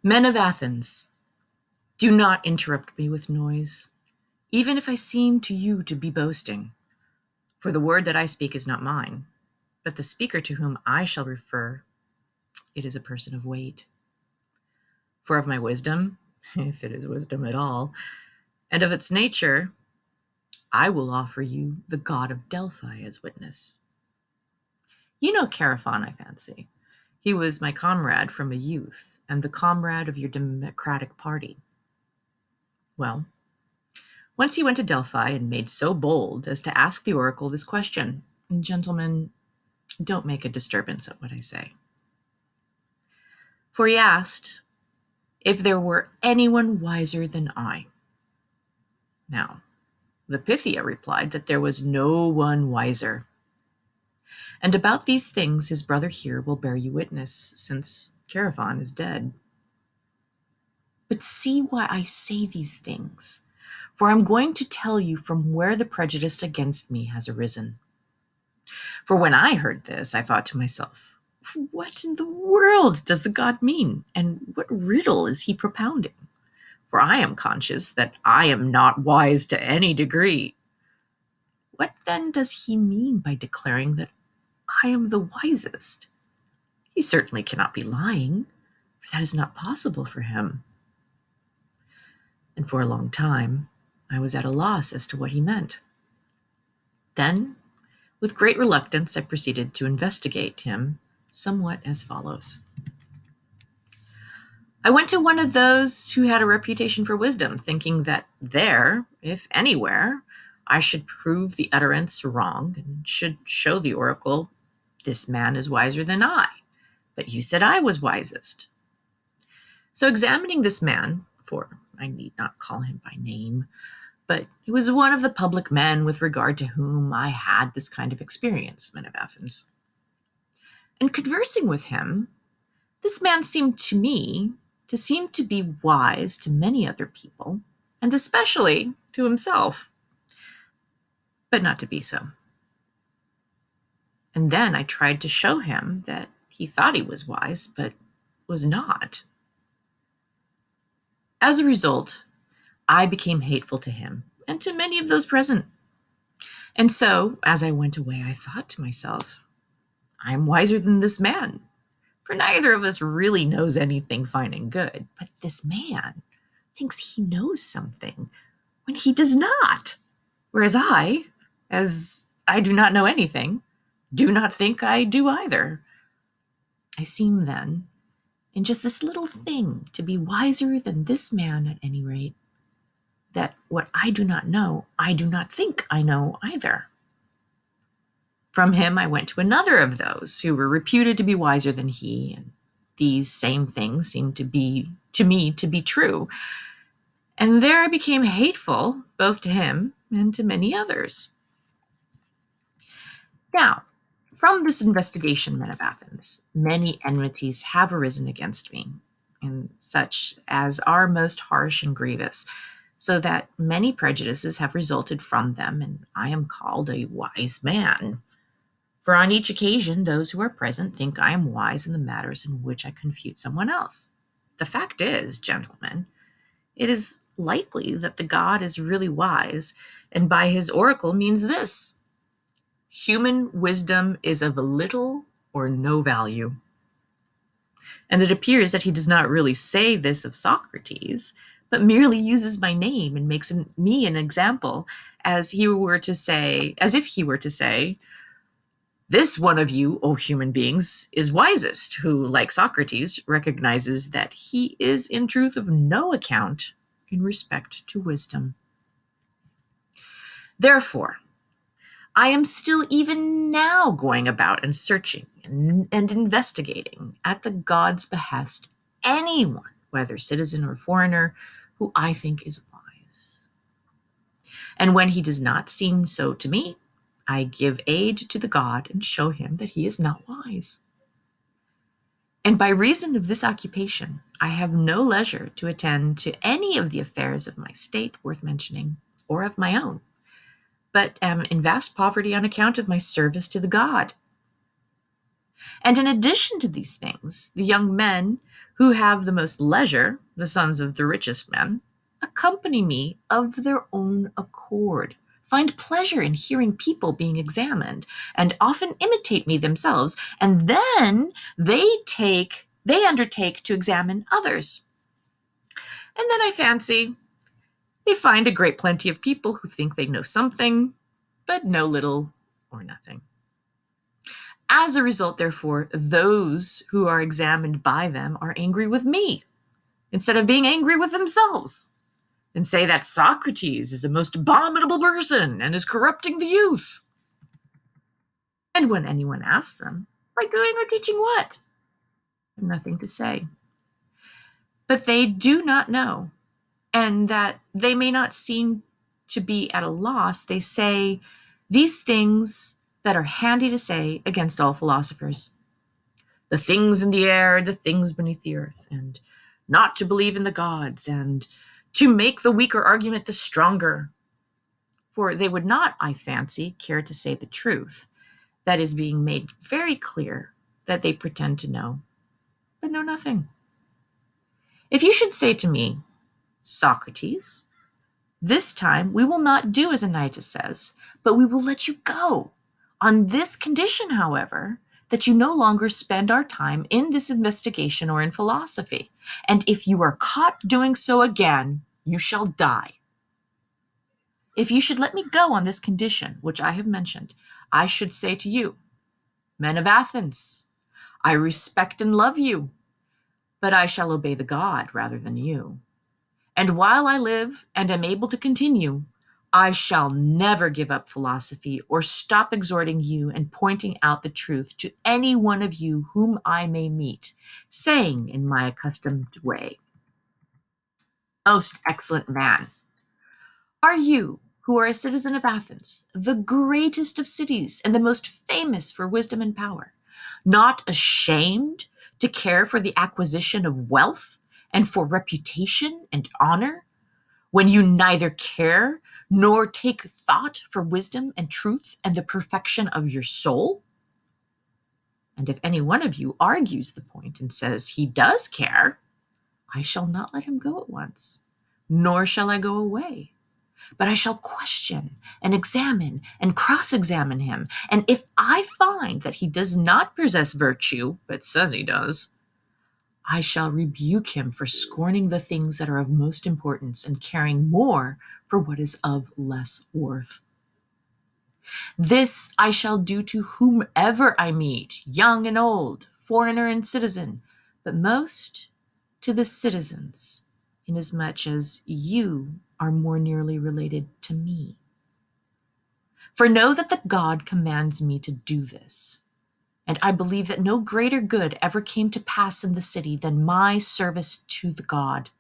Men of Athens, do not interrupt me with noise, even if I seem to you to be boasting. For the word that I speak is not mine, but the speaker to whom I shall refer, it is a person of weight. For of my wisdom, if it is wisdom at all, and of its nature, I will offer you the god of Delphi as witness. You know Chaerephon, I fancy. He was my comrade from a youth, and the comrade of your democratic party. Well, once he went to Delphi and made so bold as to ask the oracle this question. And gentlemen, don't make a disturbance at what I say. For he asked if there were anyone wiser than I. Now, the Pythia replied that there was no one wiser. And about these things his brother here will bear you witness, since Chaerephon is dead. But see why I say these things, for I'm going to tell you from where the prejudice against me has arisen. For when I heard this, I thought to myself, what in the world does the god mean, and what riddle is he propounding? For I am conscious that I am not wise to any degree. What then does he mean by declaring that I am the wisest? He certainly cannot be lying, for that is not possible for him. And for a long time, I was at a loss as to what he meant. Then, with great reluctance, I proceeded to investigate him somewhat as follows. I went to one of those who had a reputation for wisdom, thinking that there, if anywhere, I should prove the utterance wrong and should show the oracle, this man is wiser than I, but you said I was wisest. So examining this man, for I need not call him by name, but he was one of the public men with regard to whom I had this kind of experience, men of Athens. And conversing with him, this man seemed to me to be wise to many other people, and especially to himself, but not to be so. And then I tried to show him that he thought he was wise, but was not. As a result, I became hateful to him and to many of those present. And so, as I went away, I thought to myself, I am wiser than this man, for neither of us really knows anything fine and good, but this man thinks he knows something when he does not, whereas I, as I do not know anything, do not think I do either. I seem then, in just this little thing, to be wiser than this man at any rate, that what I do not know, I do not think I know either. From him I went to another of those who were reputed to be wiser than he, and these same things seemed to me to be true. And there I became hateful both to him and to many others. Now, from this investigation, men of Athens, many enmities have arisen against me, and such as are most harsh and grievous, so that many prejudices have resulted from them, and I am called a wise man. For on each occasion, those who are present think I am wise in the matters in which I confute someone else. The fact is, gentlemen, it is likely that the god is really wise, and by his oracle means this: human wisdom is of little or no value. And it appears that he does not really say this of Socrates, but merely uses my name and makes me an example, as if he were to say, this one of you, O human beings, is wisest, who, like Socrates, recognizes that he is in truth of no account in respect to wisdom. Therefore, I am still even now going about and searching and investigating at the god's behest anyone, whether citizen or foreigner, who I think is wise. And when he does not seem so to me, I give aid to the god and show him that he is not wise. And by reason of this occupation, I have no leisure to attend to any of the affairs of my state worth mentioning, or of my own, but am in vast poverty on account of my service to the god. And in addition to these things, the young men who have the most leisure, the sons of the richest men, accompany me of their own accord, find pleasure in hearing people being examined, and often imitate me themselves, and then they undertake to examine others. And then I fancy they find a great plenty of people who think they know something, but know little or nothing. As a result, therefore, those who are examined by them are angry with me instead of being angry with themselves, and say that Socrates is a most abominable person and is corrupting the youth. And when anyone asks them, by doing or teaching what? I have nothing to say. But they do not know, and that they may not seem to be at a loss, they say these things that are handy to say against all philosophers. The things in the air, the things beneath the earth, and not to believe in the gods, and to make the weaker argument the stronger. For they would not, I fancy, care to say the truth that is being made very clear that they pretend to know, but know nothing. If you should say to me, Socrates, this time we will not do as Anytus says, but we will let you go. On this condition, however, that you no longer spend our time in this investigation or in philosophy. And if you are caught doing so again, you shall die. If you should let me go on this condition, which I have mentioned, I should say to you, men of Athens, I respect and love you, but I shall obey the god rather than you. And while I live and am able to continue, I shall never give up philosophy or stop exhorting you and pointing out the truth to any one of you whom I may meet, saying in my accustomed way, most excellent man, are you, who are a citizen of Athens, the greatest of cities and the most famous for wisdom and power, not ashamed to care for the acquisition of wealth and for reputation and honor, when you neither care nor take thought for wisdom and truth and the perfection of your soul? And if any one of you argues the point and says he does care, I shall not let him go at once, nor shall I go away, but I shall question and examine and cross-examine him. And if I find that he does not possess virtue, but says he does, I shall rebuke him for scorning the things that are of most importance and caring more for what is of less worth. This I shall do to whomever I meet, young and old, foreigner and citizen, but most to the citizens, inasmuch as you are more nearly related to me. For know that the God commands me to do this. And I believe that no greater good ever came to pass in the city than my service to the God.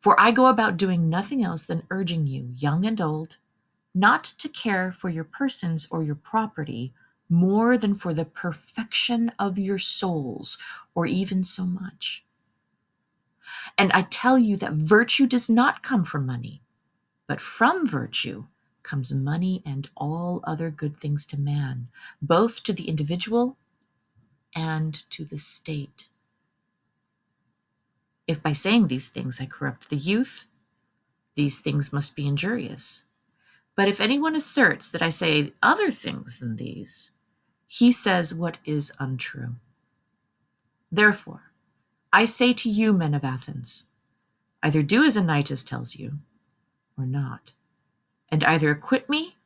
For I go about doing nothing else than urging you, young and old, not to care for your persons or your property more than for the perfection of your souls, or even so much. And I tell you that virtue does not come from money, but from virtue comes money and all other good things to man, both to the individual and to the state. If by saying these things I corrupt the youth, these things must be injurious. But if anyone asserts that I say other things than these, he says what is untrue. Therefore, I say to you, men of Athens, either do as Anytus tells you, or not, and either acquit me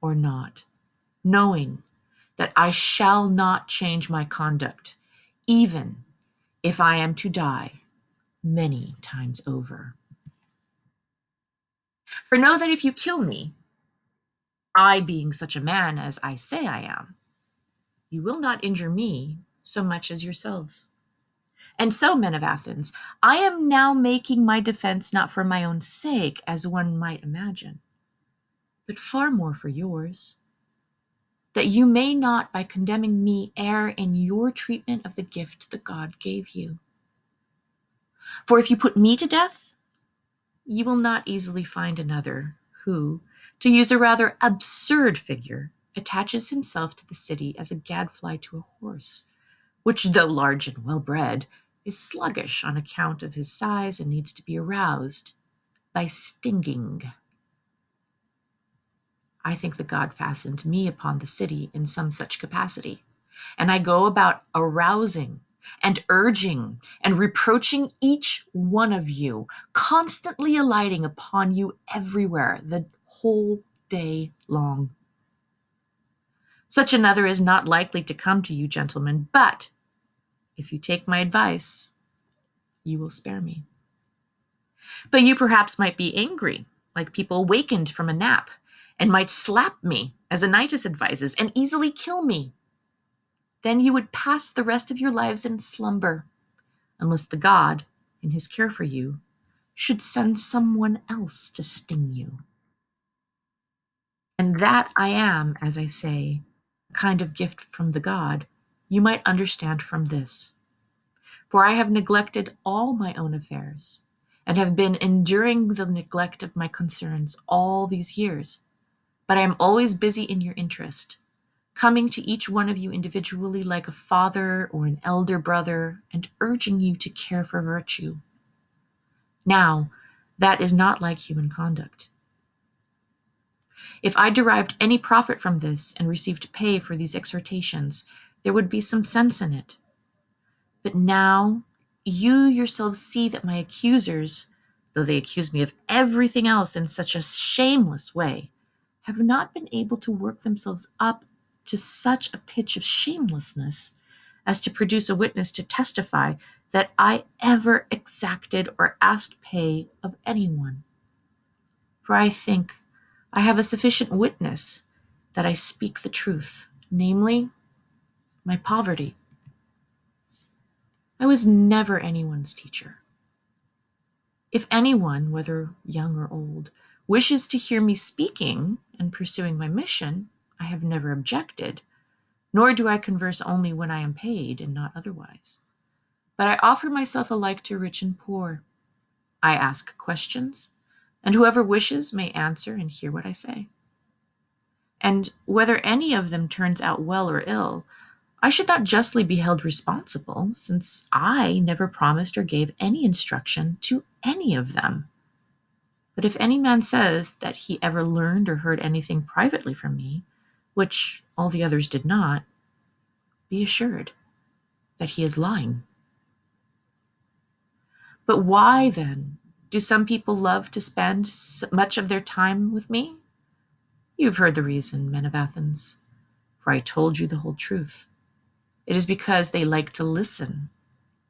or not, knowing that I shall not change my conduct, even if I am to die many times over. For know that if you kill me, I being such a man as I say I am, you will not injure me so much as yourselves. And so, men of Athens, I am now making my defense not for my own sake, as one might imagine, but far more for yours, that you may not, by condemning me, err in your treatment of the gift the God gave you. For if you put me to death, you will not easily find another who, to use a rather absurd figure, attaches himself to the city as a gadfly to a horse, which, though large and well-bred, is sluggish on account of his size and needs to be aroused by stinging. I think the god fastened me upon the city in some such capacity, and I go about arousing and urging and reproaching each one of you, constantly alighting upon you everywhere the whole day long. Such another is not likely to come to you, gentlemen, but if you take my advice, you will spare me. But you perhaps might be angry, like people awakened from a nap, and might slap me, as Anytus advises, and easily kill me. Then you would pass the rest of your lives in slumber, unless the god, in his care for you, should send someone else to sting you. And that I am, as I say, a kind of gift from the god, you might understand from this. For I have neglected all my own affairs, and have been enduring the neglect of my concerns all these years. But I am always busy in your interest, coming to each one of you individually like a father or an elder brother, and urging you to care for virtue. Now, that is not like human conduct. If I derived any profit from this and received pay for these exhortations, there would be some sense in it. But now you yourselves see that my accusers, though they accuse me of everything else in such a shameless way, have not been able to work themselves up to such a pitch of shamelessness as to produce a witness to testify that I ever exacted or asked pay of anyone. For I think I have a sufficient witness that I speak the truth, namely, my poverty. I was never anyone's teacher. If anyone, whether young or old, wishes to hear me speaking and pursuing my mission, I have never objected, nor do I converse only when I am paid and not otherwise. But I offer myself alike to rich and poor. I ask questions, and whoever wishes may answer and hear what I say. And whether any of them turns out well or ill, I should not justly be held responsible, since I never promised or gave any instruction to any of them. But if any man says that he ever learned or heard anything privately from me, which all the others did not, be assured that he is lying. But why, then, do some people love to spend much of their time with me? You've heard the reason, men of Athens, for I told you the whole truth. It is because they like to listen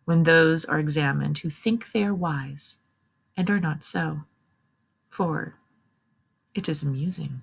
when those are examined who think they are wise and are not so, for it is amusing.